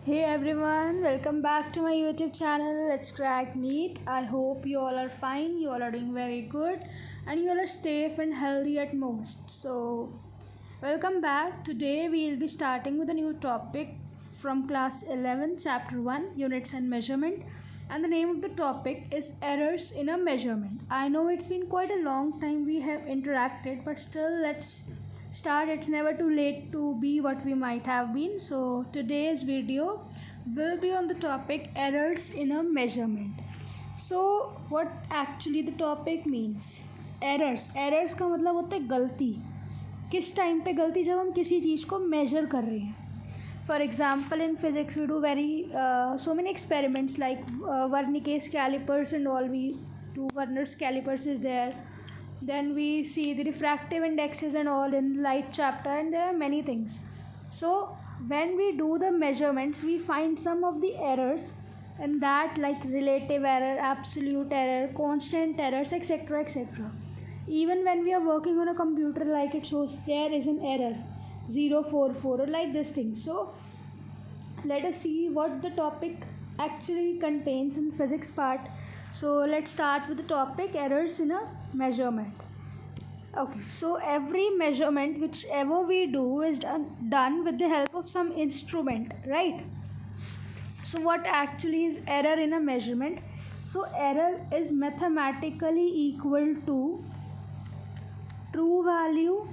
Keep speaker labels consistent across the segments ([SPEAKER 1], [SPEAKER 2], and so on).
[SPEAKER 1] Hey everyone, welcome back to my YouTube channel. Let's crack neat. I hope you all are fine, you all are doing very good, and you all are safe and healthy at most. So, welcome back. Today we will be starting with a new topic from class 11, chapter 1, units and measurement. And the name of the topic is errors in a measurement. I know it's been quite a long time we have interacted, but still, let's start. It's never too late to be what we might have been. So today's video will be on the topic errors in a measurement. So what actually the topic means? Errors का मतलब होता है गलती. किस time पे गलती? जब हम किसी चीज़ को मेजर कर रहे हैं. For example, in physics we do so many experiments like Wernicke's calipers and all. We do Werner's calipers is there. Then we see the refractive indexes and all in light chapter, and there are many things. So when we do the measurements, we find some of the errors in that, like relative error, absolute error, constant errors, etc., etc. Even when we are working on a computer, like it shows there is an error 044 or like this thing. So let us see what the topic actually contains in physics part. So let's start with the topic errors in a measurement. Okay, so every measurement whichever we do is done with the help of some instrument, right? So what actually is error in a measurement? So error is mathematically equal to true value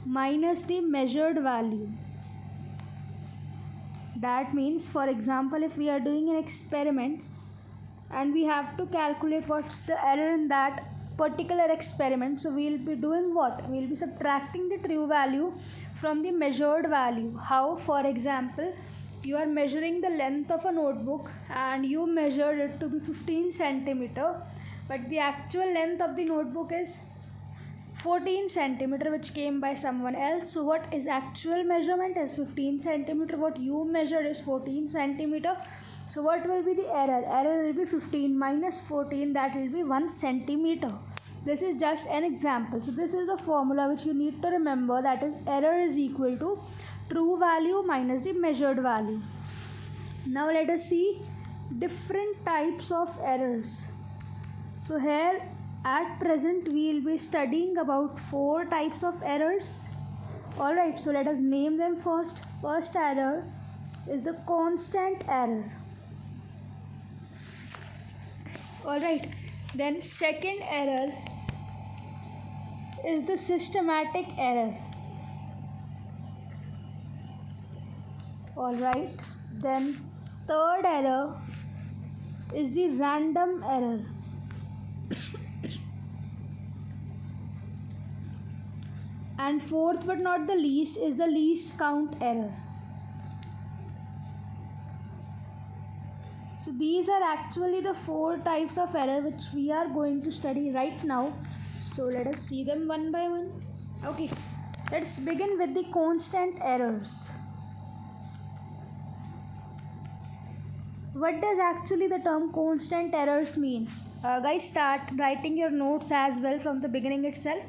[SPEAKER 1] minus the measured value. That means, for example, if we are doing an experiment and we have to calculate what's the error in that particular experiment, so we'll be doing what? We'll be subtracting the true value from the measured value. How? For example, you are measuring the length of a notebook and you measured it to be 15 centimeter, but the actual length of the notebook is 14 centimeter, which came by someone else. So what is actual measurement is 15 centimeter, what you measured is 14 centimeter. So what will be the error? Error will be 15 minus 14, that will be 1 centimeter. This is just an example. So this is the formula which you need to remember, that is error is equal to true value minus the measured value. Now let us see different types of errors. So here at present we will be studying about 4 types of errors. Alright, so let us name them first. First error is the constant error. Alright, then second error is the systematic error. Alright, then third error is the random error. And fourth but not the least is the least count error. So these are actually the 4 types of error which we are going to study right now. So let us see them one by one. Okay, let's begin with the constant errors. What does actually the term constant errors means? Guys, start writing your notes as well from the beginning itself.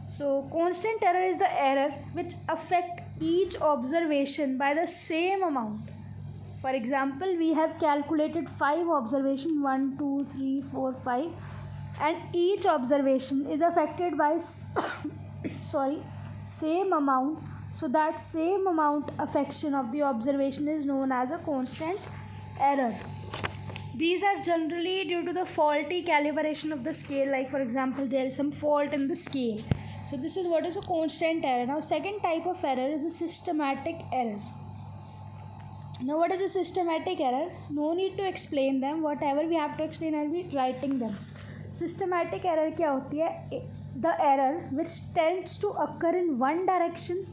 [SPEAKER 1] So constant error is the error which affect each observation by the same amount. For example, we have calculated 5 observations, 1, 2, 3, 4, 5, and each observation is affected by same amount. So that same amount affection of the observation is known as a constant error. These are generally due to the faulty calibration of the scale. Like for example, there is some fault in the scale. So this is what is a constant error. Now second type of error is a systematic error. Now what is a systematic error? No need to explain them. Whatever we have to explain, I will be writing them. Systematic error क्या होती है? The error which tends to occur in one direction,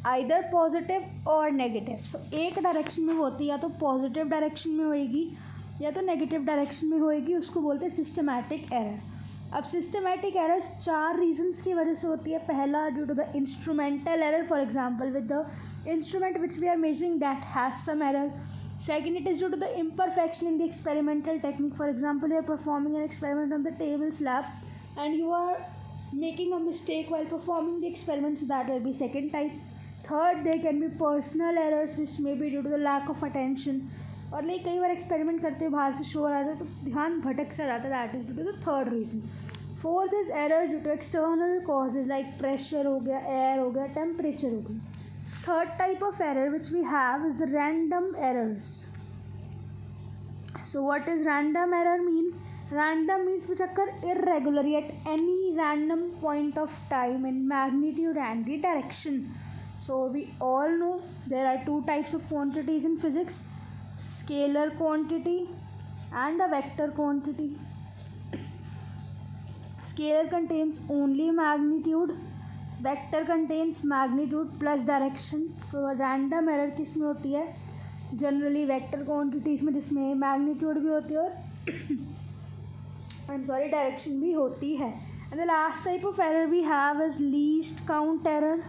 [SPEAKER 1] either positive or negative. So एक direction में होती है, या तो positive direction में होएगी या तो नेगेटिव डायरेक्शन में होएगी, उसको बोलते हैं सिस्टमैटिक एरर. अब सिस्टमैटिक एरर्स 4 रीजंस की वजह से होती है. पहला, due to the instrumental error. For example, with the instrument which we are measuring that has some error. Second, it is due to the imperfection in the experimental technique. For example, you are performing an experiment on the table slab and you are making a mistake while performing the experiment, so that will be second type. Third, there can be personal errors which may be due to the lack of attention, और like कई बार experiment करते हुए बाहर से शोर आ जाए तो ध्यान भटक सा जाता है, that is due to the third reason. Fourth is error due to external causes like pressure हो गया, एयर हो गया, टेम्परेचर हो गई. Third type of error which we have is the random errors. So what is random error mean? Random means which occur irregularly at any random point of time in magnitude and the direction. So we all know there are two types of quantities in physics, scalar quantity and a vector quantity. Scalar contains only magnitude, vector contains magnitude plus direction. So random error किस में होती है? Generally vector quantities में, जिसमें magnitude भी होती है और डायरेक्शन भी होती है. And the last type of error we have is least count error.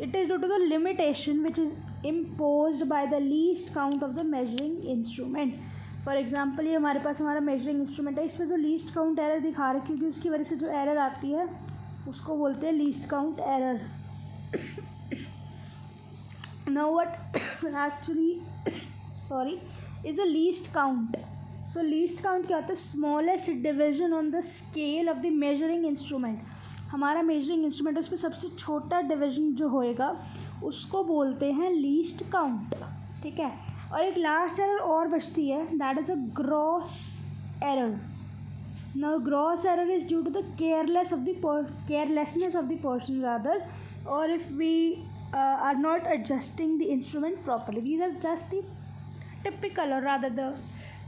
[SPEAKER 1] It is due to the limitation which is imposed by the least count of the measuring instrument. For example ये हमारे पास हमारा measuring instrument है, इसमें जो least count error दिखा रहा है, क्योंकि उसकी वजह से जो एरर आती है उसको बोलते हैं least count error. Now what actually is a least count. So least count क्या होता है? Smallest division on the scale of the measuring instrument. हमारा measuring instrument है, उसमें सबसे छोटा division जो होएगा उसको बोलते हैं least count. ठीक है. और एक last error और बचती है, that is a gross error. Now gross error is due to the carelessness of the person rather, or if we are not adjusting the instrument properly. These are just the typical, or rather the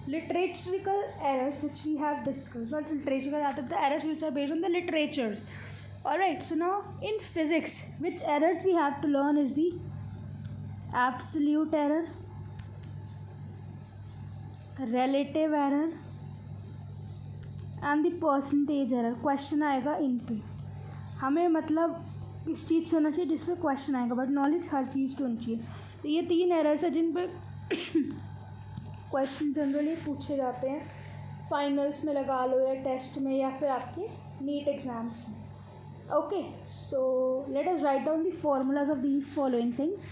[SPEAKER 1] literature errors which we have discussed. Not literature, rather the errors which are based on the literatures. Alright, so now in physics, which errors we have to learn is the absolute error, relative error and the percentage error. Question आएगा इन पे, हमें मतलब इस चीज़ से होना चाहिए जिसपे question आएगा, बट नॉलेज हर चीज़ की होनी चाहिए. तो ये 3 एरर्स है जिन पर क्वेश्चन जनरली पूछे जाते हैं, फाइनल्स में लगा लो या टेस्ट में या फिर आपके नीट एग्जाम्स में. Okay, so let us write down the formulas of these following things.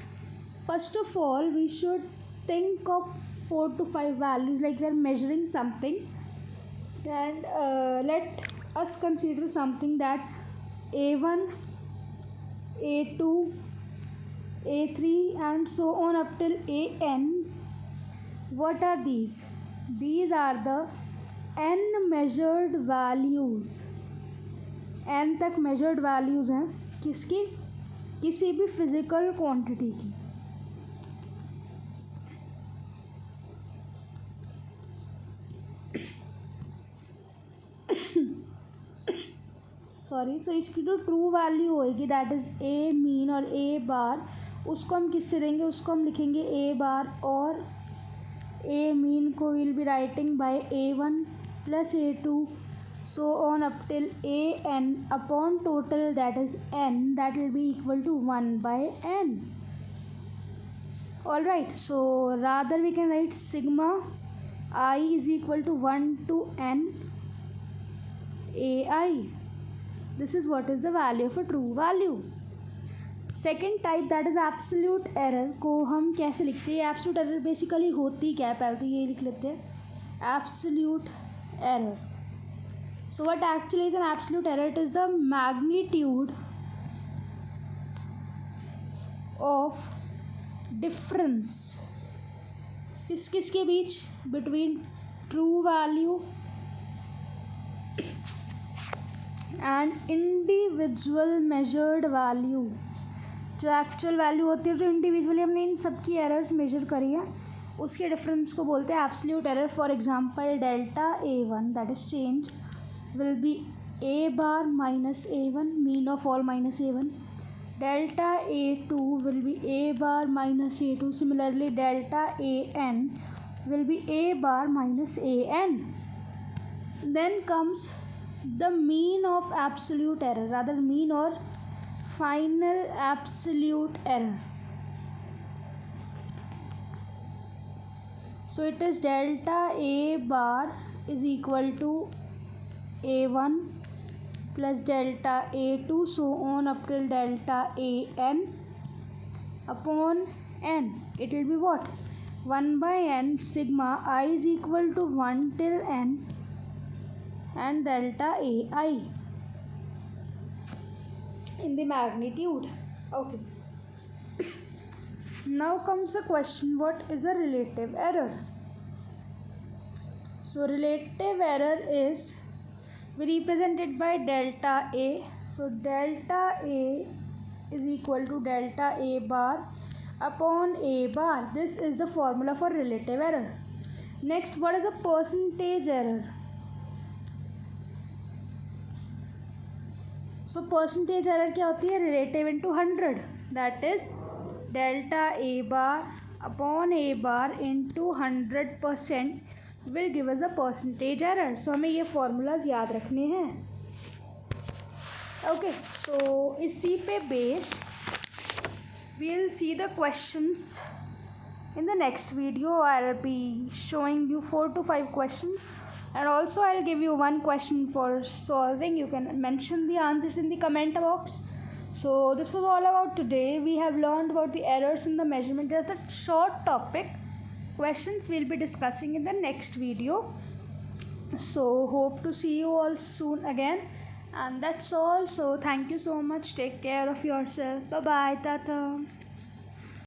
[SPEAKER 1] First of all we should think of 4 to 5 values like we are measuring something, and let us consider something that A1, A2, A3 and so on up till AN. What are these? These are the n measured values. n तक measured values हैं किसकी? किसी भी physical quantity की. Sorry. सो इसकी जो true value होएगी that is a mean और ए बार, उसको हम किससे देंगे? उसको हम लिखेंगे ए बार, और ए मीन को will be writing by A1 plus A2 so on up till AN upon total that is n, that will be equal to 1 by n. All right, so rather we can write sigma I is equal to 1 to n AI. This is what is the value of a true value. Second type that is absolute error को हम कैसे लिखते हैं? absolute error basically होती क्या है? पहले तो ये लिख लेते हैं, absolute error. So what actually is an absolute error? It is the magnitude of difference किस किस के बीच? between true value and individual measured value. जो एक्चुअल वैल्यू होती है, जो इंडिविजुअली हमने इन सब की एरर्स मेजर करी है, उसके डिफरेंस को बोलते हैं absolute error. For example delta A1 that is change will be A bar minus A1 mean of all minus A1. Delta A2 will be A bar minus A2. Similarly delta AN will be A bar minus AN. Then comes the mean of absolute error, rather mean or final absolute error. So it is delta A bar is equal to A1 plus delta A2 so on up till delta AN upon n. It will be what? 1 by n sigma I is equal to 1 till n and delta AI in the magnitude. Okay. Now comes the question, what is a relative error? So relative error is represented by delta A. So delta A is equal to delta A bar upon A bar. This is the formula for relative error. Next, what is a percentage error? So percentage error क्या होती है? Relative into 100. That is delta A bar upon A bar into 100% will give us a percentage error. So हमें ये formulas याद रखने हैं. Okay, so इसी पे based we'll see the questions in the next video. I'll be showing you 4 to 5 questions. And also I'll give you one question for solving. You can mention the answers in the comment box. So this was all about today. We have learned about the errors in the measurement. Just a short topic. Questions we'll be discussing in the next video. So hope to see you all soon again. And that's all. So thank you so much. Take care of yourself. Bye bye. Tata.